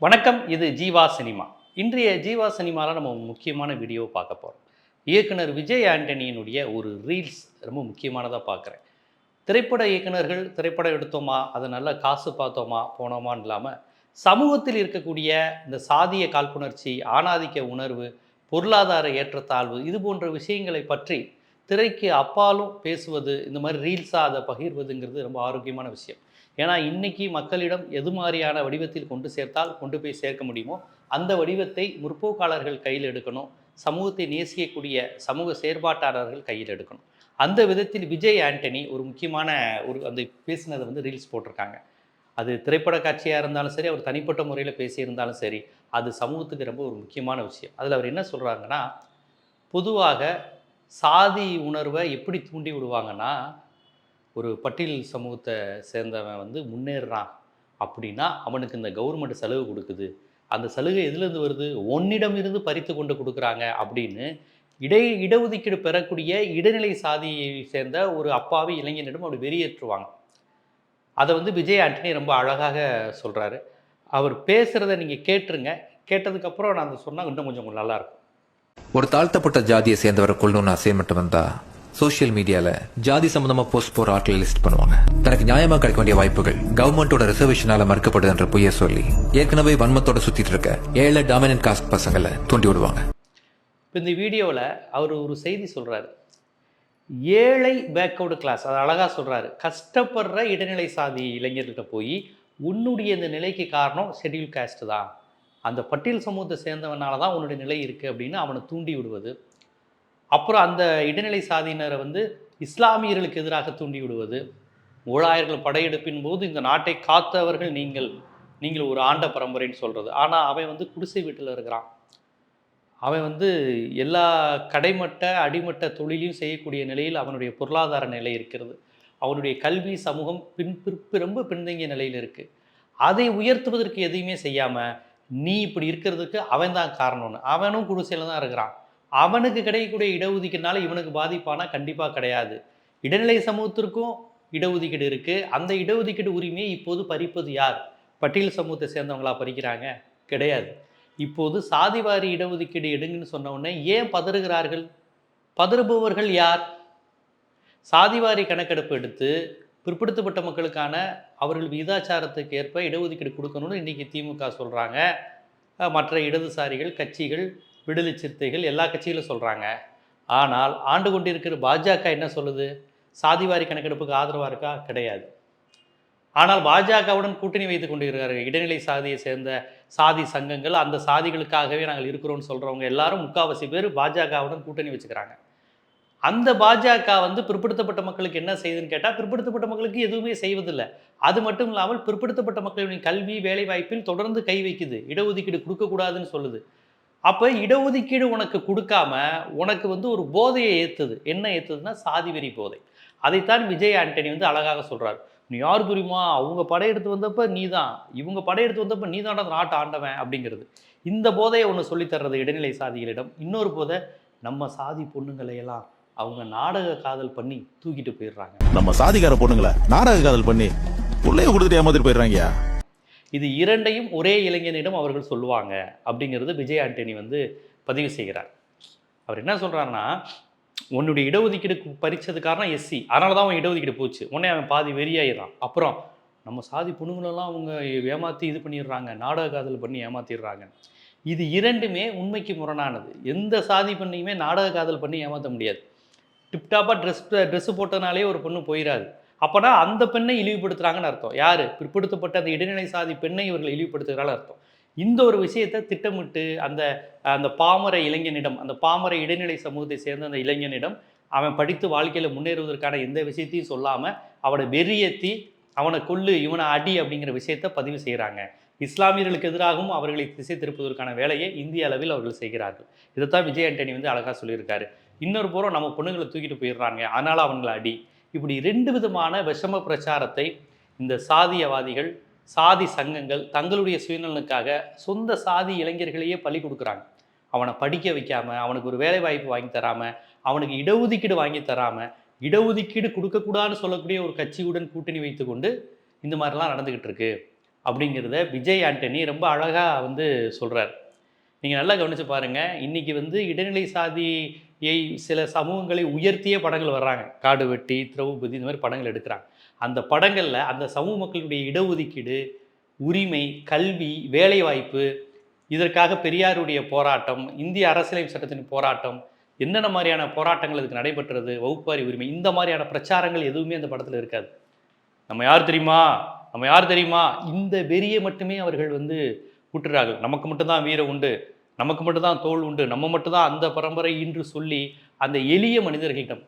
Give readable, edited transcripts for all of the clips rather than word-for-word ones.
வணக்கம். இது ஜீவா சினிமா. இன்றைய ஜீவா சினிமாவில் நம்ம முக்கியமான வீடியோ பார்க்க போகிறோம். இயக்குனர் விஜய் ஆண்டனியினுடைய ஒரு ரீல்ஸ் ரொம்ப முக்கியமானதாக பார்க்குறேன். திரைப்பட இயக்குனர்கள் திரைப்படம் எடுத்தோமா, அதை நல்லா காசு பார்த்தோமா போனோமான்னு இல்லாமல், சமூகத்தில் இருக்கக்கூடிய இந்த சாதிய காழ்ப்புணர்ச்சி, ஆணாதிக்க உணர்வு, பொருளாதார ஏற்றத்தாழ்வு இது போன்ற விஷயங்களை பற்றி திரைக்கு அப்பாலும் பேசுவது, இந்த மாதிரி ரீல்ஸாக அதை பகிர்வதுங்கிறது ரொம்ப ஆரோக்கியமான விஷயம். ஏன்னா இன்னைக்கு மக்களிடம் எது மாதிரியான வடிவத்தில் கொண்டு சேர்த்தால் கொண்டு போய் சேர்க்க முடியுமோ அந்த வடிவத்தை முற்போக்காளர்கள் கையில் எடுக்கணும். சமூகத்தை நேசிக்கக்கூடிய சமூக செயற்பாட்டாளர்கள் கையில் எடுக்கணும். அந்த விதத்தில் விஜய் ஆண்டனி ஒரு முக்கியமான அந்த பேசினதை ரீல்ஸ் போட்டிருக்காங்க. அது திரைப்பட காட்சியாக இருந்தாலும் சரி, அவர் தனிப்பட்ட முறையில் பேசியிருந்தாலும் சரி, அது சமூகத்துக்கு ரொம்ப ஒரு முக்கியமான விஷயம். அதில் அவர் என்ன சொல்கிறாங்கன்னா, பொதுவாக சாதி உணர்வை எப்படி தூண்டி விடுவாங்கன்னா, ஒரு பட்டியல் சமூகத்தை சேர்ந்தவன் முன்னேறுறான் அப்படின்னா அவனுக்கு இந்த கவர்மெண்ட் சலுகை கொடுக்குது. அந்த சலுகை எதுலேருந்து வருது? உன்னிடம் இருந்து பறித்து கொண்டு கொடுக்குறாங்க அப்படின்னு இடஒதுக்கீடு பெறக்கூடிய இடைநிலை சாதியை சேர்ந்த ஒரு அப்பாவி இளைஞனிடம் அப்படி வெறியேற்றுவாங்க. அதை விஜய் ஆண்டனி ரொம்ப அழகாக சொல்கிறாரு. அவர் பேசுகிறத நீங்கள் கேட்டுருங்க. கேட்டதுக்கப்புறம் நான் அதை சொன்னால் இன்னும் கொஞ்சம் நல்லாயிருக்கும். ஒரு தாழ்த்தப்பட்ட ஜாதியை சேர்ந்தவரை கொள்ளணும்னு அசைன்மெண்ட் வந்தா சோசியல் மீடியால ஜாதி சம்பந்தமா போஸ்ட் போற ஆட்களை லிஸ்ட் பண்ணுவாங்க. தனக்கு நியாயமா கிடைக்க வேண்டிய வாய்ப்புகள் கவர்மெண்டோட ரிசர்வேஷனால மறுக்கப்படுதுன்ற பொய்ய சொல்லி ஏற்கனவே வன்மத்தோட சுத்திட்டு இருக்க ஏழை டாமினன்ட் காஸ்ட் பசங்களை தூண்டி விடுவாங்க. இந்த வீடியோவில் அவர் ஒரு செய்தி சொல்கிறாரு. ஏழை பேக்வர்டு கிளாஸ், அது அழகாக சொல்கிறாரு. கஷ்டப்படுற இடைநிலை சாதி இளைஞர்கிட்ட போய் உன்னுடைய இந்த நிலைக்கு காரணம் ஷெட்யூல் காஸ்ட் தான், அந்த பட்டியல் சமூகத்தை சேர்ந்தவனால தான் உன்னுடைய நிலை இருக்குது அப்படின்னு அவனை தூண்டி விடுவது. அப்புறம் அந்த இடைநிலை சாதியினரை இஸ்லாமியர்களுக்கு எதிராக தூண்டி விடுவது. முகலாயர்கள் படையெடுப்பின் போது இந்த நாட்டை காத்தவர்கள் நீங்கள் ஒரு ஆண்ட பரம்பரைன்னு சொல்கிறது. ஆனால் அவன் குடிசை வீட்டில் இருக்கிறான். அவன் எல்லா கடைமட்ட அடிமட்ட தொழிலையும் செய்யக்கூடிய நிலையில் அவனுடைய பொருளாதார நிலை இருக்கிறது. அவனுடைய கல்வி சமூகம் ரொம்ப பின்தங்கிய நிலையில் இருக்குது. அதை உயர்த்துவதற்கு எதையுமே செய்யாமல் நீ இப்படி இருக்கிறதுக்கு அவன் தான் காரணம்னு. அவனும் குடிசையில் தான் இருக்கிறான். அவனுக்கு கிடைக்கக்கூடிய இடஒதுக்கீடுனால இவனுக்கு பாதிப்பானா? கண்டிப்பாக கிடையாது. இடைநிலை சமூகத்திற்கும் இடஒதுக்கீடு இருக்குது. அந்த இடஒதுக்கீடு உரிமையை இப்போது பறிப்பது யார்? பட்டியல் சமூகத்தை சேர்ந்தவங்களா பறிக்கிறாங்க? கிடையாது. இப்போது சாதிவாரி இடஒதுக்கீடு எடுங்கன்னு சொன்ன உடனே ஏன் பதறுகிறார்கள்? பதறுபவர்கள் யார்? சாதிவாரி கணக்கெடுப்பு எடுத்து பிற்படுத்தப்பட்ட மக்களுக்கான அவர்கள் விகிதாச்சாரத்துக்கு ஏற்ப இடஒதுக்கீடு கொடுக்கணும்னு இன்றைக்கி திமுக சொல்கிறாங்க. மற்ற இடதுசாரிகள் கட்சிகள், விடுதலை சிறுத்தைகள், எல்லா கட்சிகளும் சொல்கிறாங்க. ஆனால் ஆண்டு கொண்டிருக்கிற பாஜக என்ன சொல்லுது? சாதிவாரி கணக்கெடுப்புக்கு ஆதரவாக இருக்கா? கிடையாது. ஆனால் பாஜகவுடன் கூட்டணி வைத்துக் கொண்டிருக்கிறார்கள் இடைநிலை சாதியை சேர்ந்த சாதி சங்கங்கள். அந்த சாதிகளுக்காகவே நாங்கள் இருக்கிறோம்னு சொல்கிறவங்க எல்லாரும் முக்கால்வாசி பேர் பாஜகவுடன் கூட்டணி வச்சுக்கிறாங்க. அந்த பாஜக பிற்படுத்தப்பட்ட மக்களுக்கு என்ன செய்யுதுன்னு கேட்டால், பிற்படுத்தப்பட்ட மக்களுக்கு எதுவுமே செய்வதில்லை. அது மட்டும் இல்லாமல் பிற்படுத்தப்பட்ட மக்களின் கல்வி வேலை வாய்ப்பில் தொடர்ந்து கை வைக்குது. இடஒதுக்கீடு கொடுக்கக்கூடாதுன்னு சொல்லுது. அப்போ இடஒதுக்கீடு உனக்கு கொடுக்காம உனக்கு ஒரு போதையை ஏற்றுது. என்ன ஏற்றுதுன்னா சாதி வெறி போதை. அதைத்தான் விஜய் ஆண்டனி அழகாக சொல்கிறார். நீ யார் தெரியுமா? அவங்க படையெடுத்து வந்தப்போ நீ தான், இவங்க படையெடுத்து வந்தப்போ நீ தான் அந்த நாட்டை ஆண்டவன் அப்படிங்கிறது. இந்த போதையை ஒன்று சொல்லித்தர்றது இடைநிலை சாதிகளிடம். இன்னொரு போதை, நம்ம சாதி பொண்ணுங்களையெல்லாம் அவங்க நாடக காதல் பண்ணி தூக்கிட்டு போயிடுறாங்க. நம்ம சாதிக்கார பொண்ணுங்களை நாடக காதல் பண்ணி உள்ளே கொடுத்துட்டு ஏமாத்திட்டு போயிடுறாங்க. இது இரண்டையும் ஒரே இளைஞனிடம் அவர்கள் சொல்லுவாங்க அப்படிங்கிறது விஜய் ஆண்டனி பதிவு செய்கிறார். அவர் என்ன சொல்கிறாருன்னா, உன்னுடைய இடஒதுக்கீடு பறிச்சது காரணம் எஸ்சி, அதனால தான் அவன் இடஒதுக்கீடு போச்சு. உடனே அவன் பாதி வெறியாயிடுறான். அப்புறம் நம்ம சாதி பொண்ணுங்களெல்லாம் அவங்க ஏமாற்றி இது பண்ணிடுறாங்க, நாடக காதல் பண்ணி ஏமாற்றிடுறாங்க. இது இரண்டுமே உண்மைக்கு முரணானது. எந்த சாதி பெண்ணையுமே நாடக காதல் பண்ணி ஏமாற்ற முடியாது. டிப்டாப்பாக ட்ரெஸ்ஸு போட்டதுனாலே ஒரு பொண்ணு போயிடாது. அப்போனா அந்த பெண்ணை இழிவுபடுத்துகிறாங்கன்னு அர்த்தம். யார்? பிற்படுத்தப்பட்ட அந்த இடைநிலை சாதி பெண்ணை இவர்கள் இழிவுபடுத்துகிறான்னு அர்த்தம். இந்த ஒரு விஷயத்தை திட்டமிட்டு அந்த அந்த பாமர இளைஞனிடம், அந்த பாமர இடைநிலை சமூகத்தை சேர்ந்த அந்த இளைஞனிடம் அவன் படித்து வாழ்க்கையில் முன்னேறுவதற்கான எந்த விஷயத்தையும் சொல்லாமல் அவனை வெறியேற்றி அவனை கொல்லு, இவனை அடி அப்படிங்கிற விஷயத்தை பதிவு செய்கிறாங்க. இஸ்லாமியர்களுக்கு எதிராகவும் அவர்களை திசை திருப்பதற்கான வேலையை இந்திய அளவில் அவர்கள் செய்கிறார்கள். இதைத்தான் விஜய் ஆண்டனி அழகாக சொல்லியிருக்காரு. இன்னொரு புறம் நம்ம பொண்ணுங்களை தூக்கிட்டு போயிடுறாங்க, அதனால் அவங்களை அடி. இப்படி ரெண்டு விதமான விஷம பிரச்சாரத்தை இந்த சாதியவாதிகள், சாதி சங்கங்கள் தங்களுடைய சுயநலனுக்காக சொந்த சாதி இளைஞர்களையே பள்ளி கொடுக்குறாங்க. அவனை படிக்க வைக்காமல், அவனுக்கு ஒரு வேலை வாய்ப்பு வாங்கி தராமல், அவனுக்கு இடஒதுக்கீடு வாங்கி தராமல், இடஒதுக்கீடு கொடுக்கக்கூடாதுன்னு சொல்லக்கூடிய ஒரு கட்சியுடன் கூட்டணி வைத்து கொண்டு இந்த மாதிரிலாம் நடந்துக்கிட்டு இருக்கு. அப்படிங்கிறத விஜய் ஆண்டனி ரொம்ப அழகாக வந்து சொல்கிறார். நீங்கள் நல்லா கவனித்து பாருங்கள். இன்றைக்கி வந்து இடைநிலை சாதியை சில சமூகங்களை உயர்த்திய படங்கள் வர்றாங்க. காடு வெட்டி, திரௌபதி இந்த மாதிரி படங்கள் எடுக்கிறாங்க. அந்த படங்களில் அந்த சமூக மக்களுடைய இடஒதுக்கீடு, உரிமை, கல்வி, வேலைவாய்ப்பு, இதற்காக பெரியாருடைய போராட்டம், இந்திய அரசியலமைப்பு சட்டத்தின் போராட்டம், என்னென்ன மாதிரியான போராட்டங்கள் இதுக்கு நடைபெற்றது, வகுப்பாரி உரிமை, இந்த மாதிரியான பிரச்சாரங்கள் எதுவுமே அந்த படத்தில் இருக்காது. நம்ம யார் தெரியுமா, நம்ம யார் தெரியுமா, இந்த வெறியை மட்டுமே அவர்கள் வந்து கூட்டுறார்கள். நமக்கு மட்டும்தான் வீரம் உண்டு, நமக்கு மட்டும்தான் தோல் உண்டு, நம்ம மட்டும்தான் அந்த பரம்பரை என்று சொல்லி அந்த எளிய மனிதர்களிடம்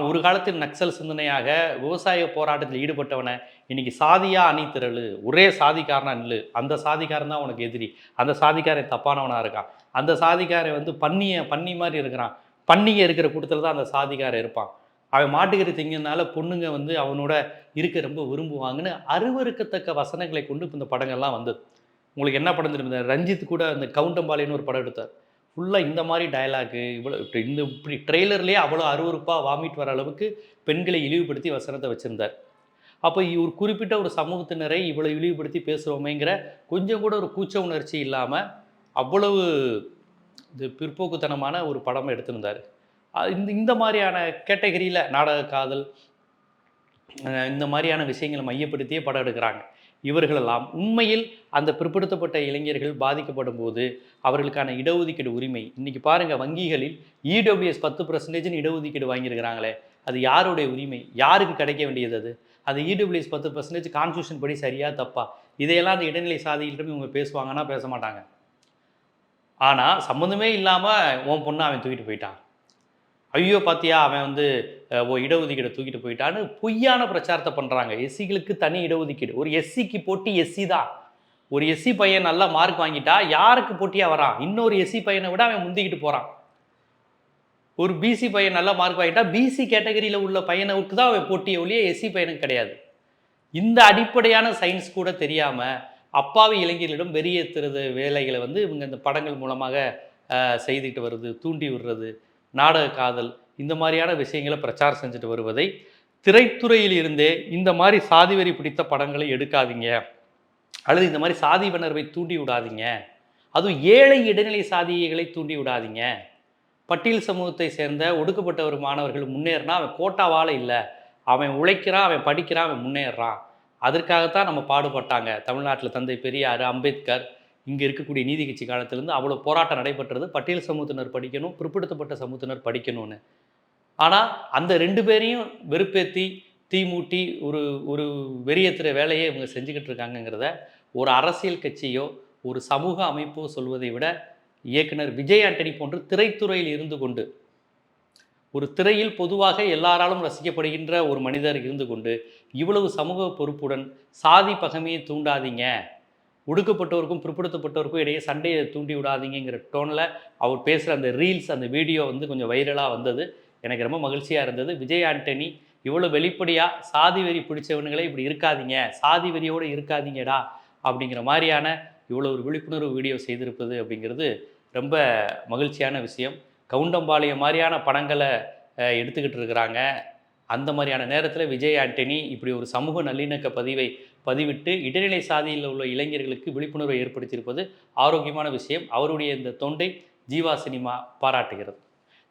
ஒரு காலத்தில் நக்சல் சிந்தனையாக விவசாய போராட்டத்தில் ஈடுபட்டவனை இன்னைக்கு சாதியா அணி திரளு, ஒரே சாதிக்காரனா நில்லு, அந்த சாதிக்காரன் தான் உனக்கு எதிரி, அந்த சாதிக்காரன் தப்பானவனா இருக்கான், அந்த சாதிக்காரன் வந்து பன்னி மாதிரி இருக்கிறான், பன்னிங்க இருக்கிற கூட்டத்தில் தான் அந்த சாதிக்காரன் இருப்பான், அவன் மாட்டுக்கறி திங்கிறதுனால பொண்ணுங்க வந்து அவனோட இருக்க ரொம்ப விரும்புவாங்கன்னு அருவருக்கத்தக்க வசனங்களை கொண்டு இப்போ இந்த படங்கள்லாம் வந்தது. உங்களுக்கு என்ன படம் தெரியும்? ரஞ்சித் கூட அந்த கவுண்டம்பாளையன்னு ஒரு படம் எடுத்தார். ஃபுல்லாக இந்த மாதிரி டயலாக்கு, இவ்வளோ இப்படி ட்ரெய்லர்லேயே அவ்வளோ அருவருப்பாக வாமிட் வர அளவுக்கு பெண்களை இழிவுபடுத்தி வசனத்தை வச்சுருந்தார். அப்போ ஒரு குறிப்பிட்ட ஒரு சமூகத்தினரை இவ்வளோ இழிவுபடுத்தி பேசுகிறோமேங்கிற கொஞ்சம் கூட ஒரு கூச்ச உணர்ச்சி இல்லாமல் அவ்வளவு இது பிற்போக்குத்தனமான ஒரு படம் எடுத்திருந்தார். இந்த மாதிரியான கேட்டகரியில் நாடக காதல் இந்த மாதிரியான விஷயங்களை மையப்படுத்தியே படம் எடுக்கிறாங்க. இவர்களெல்லாம் உண்மையில் அந்த பிற்படுத்தப்பட்ட இளைஞர்கள் பாதிக்கப்படும் போது அவர்களுக்கான இடஒதுக்கீடு உரிமை இன்றைக்கி பாருங்கள், வங்கிகளில் இடபிள்யூஎஸ் 10% இடஒதுக்கீடு வாங்கியிருக்கிறாங்களே, அது யாருடைய உரிமை, யாருக்கு கிடைக்க வேண்டியது? அது இடபிள்யூஎஸ் 10% கான்ஸ்டியூஷன் படி சரியா தப்பா? இதையெல்லாம் அந்த இடைநிலை சாதிகளிடம் இவங்க பேசுவாங்கன்னா பேச மாட்டாங்க. ஆனால் சம்மந்தமே இல்லாமல் உன் பொண்ணை அவன் தூக்கிட்டு போயிட்டான், ஐயோ பார்த்தியா அவன் வந்து இடஒதுக்கீடை தூக்கிட்டு போயிட்டான்னு பொய்யான பிரச்சாரத்தை பண்ணுறாங்க. எஸ்சிகளுக்கு தனி இடஒதுக்கீடு, ஒரு எஸ்சிக்கு போட்டி எஸ்சி தான். ஒரு எஸ்சி பையன் நல்லா மார்க் வாங்கிட்டா யாருக்கு போட்டியாக வரான்? இன்னொரு எஸ்சி பையனை விட அவன் முந்திக்கிட்டு போகிறான். ஒரு பிசி பையன் நல்லா மார்க் வாங்கிட்டா பிசி கேட்டகரியில் உள்ள பையனுக்கு தான் அவன் போட்டியை ஒழிய எஸ்சி பையனுக்கு கிடையாது. இந்த அடிப்படையான சயின்ஸ் கூட தெரியாமல் அப்பாவி இளைஞர்களிடம் வெறியேற்றுறது வேலைகளை வந்து இவங்க இந்த படங்கள் மூலமாக செய்துக்கிட்டு வருது, தூண்டி விடுறது, நாடக காதல், இந்த மாதிரியான விஷயங்களை பிரச்சாரம் செஞ்சுட்டு வருவதை திரைத்துறையில் இருந்தே இந்த மாதிரி சாதி வெறி பிடித்த படங்களை எடுக்காதீங்க, அல்லது இந்த மாதிரி சாதி வணர்வை தூண்டி விடாதீங்க, அதுவும் ஏழை இடைநிலை சாதிகளை தூண்டி விடாதீங்க. பட்டியல் சமூகத்தை சேர்ந்த ஒடுக்கப்பட்ட மாணவர்கள் முன்னேறினா அவன் கோட்டாவால் இல்லை, அவன் உழைக்கிறான், அவன் படிக்கிறான், அவன் முன்னேறான். அதற்காகத்தான் நம்ம பாடுபட்டாங்க. தமிழ்நாட்டில் தந்தை பெரியார், அம்பேத்கர், இங்கே இருக்கக்கூடிய நீதி கட்சி காலத்திலேருந்து அவ்வளோ போராட்டம் நடைபெற்றது. பட்டியல் சமூகத்தினர் படிக்கணும், பிற்படுத்தப்பட்ட சமூகத்தினர் படிக்கணும்னு. ஆனால் அந்த 2 பேரையும் வெறுப்பேற்றி தீமூட்டி ஒரு வெறியேற்றுற வேலையை இவங்க செஞ்சுக்கிட்டு இருக்காங்கங்கிறத ஒரு அரசியல் கட்சியோ ஒரு சமூக அமைப்போ சொல்வதை விட இயக்குனர் விஜய் ஆண்டனி போன்று திரைத்துறையில் இருந்து கொண்டு, ஒரு திரையில் பொதுவாக எல்லாராலும் ரசிக்கப்படுகின்ற ஒரு மனிதர் இருந்து கொண்டு இவ்வளவு சமூக பொறுப்புடன் சாதி பகைமையை தூண்டாதீங்க, ஒடுக்கப்பட்டவருக்கும் பிற்படுத்தப்பட்டவருக்கும் இடையே சண்டையை தூண்டி விடாதீங்கிற டோனில் அவர் பேசுகிற அந்த ரீல்ஸ், அந்த வீடியோ வந்து கொஞ்சம் வைரலாக வந்தது. எனக்கு ரொம்ப மகிழ்ச்சியாக இருந்தது. விஜய் ஆண்டனி இவ்வளோ வெளிப்படையாக சாதி வெறி பிடிச்சவனுங்களே இப்படி இருக்காதீங்க, சாதி வெறியோடு இருக்காதீங்கடா அப்படிங்கிற மாதிரியான இவ்வளோ ஒரு விழிப்புணர்வு வீடியோ செய்திருப்பது அப்படிங்கிறது ரொம்ப மகிழ்ச்சியான விஷயம். கவுண்டம்பாளையம் மாதிரியான படங்களை எடுத்துக்கிட்டு இருக்கிறாங்க. அந்த மாதிரியான நேரத்தில் விஜய் ஆண்டனி இப்படி ஒரு சமூக நல்லிணக்க பதிவிட்டு இடைநிலை சாதியில் உள்ள இளைஞர்களுக்கு விழிப்புணர்வை ஏற்படுத்தியிருப்பது ஆரோக்கியமான விஷயம். அவருடைய இந்த தொண்டை ஜீவா சினிமா பாராட்டுகிறது.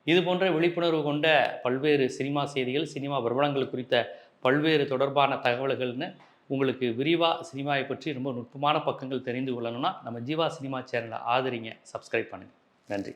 இது போன்ற விழிப்புணர்வு கொண்ட பல்வேறு சினிமா செய்திகள், சினிமா பிரபலங்கள் குறித்த பல்வேறு தொடர்பான தகவல்கள்னு உங்களுக்கு விரிவாக சினிமாவை பற்றி ரொம்ப நுட்பமான பக்கங்கள் தெரிந்து கொள்ளணும்னா நம்ம ஜீவா சினிமா சேனலை ஆதரிங்க, சப்ஸ்கிரைப் பண்ணுங்கள். நன்றி.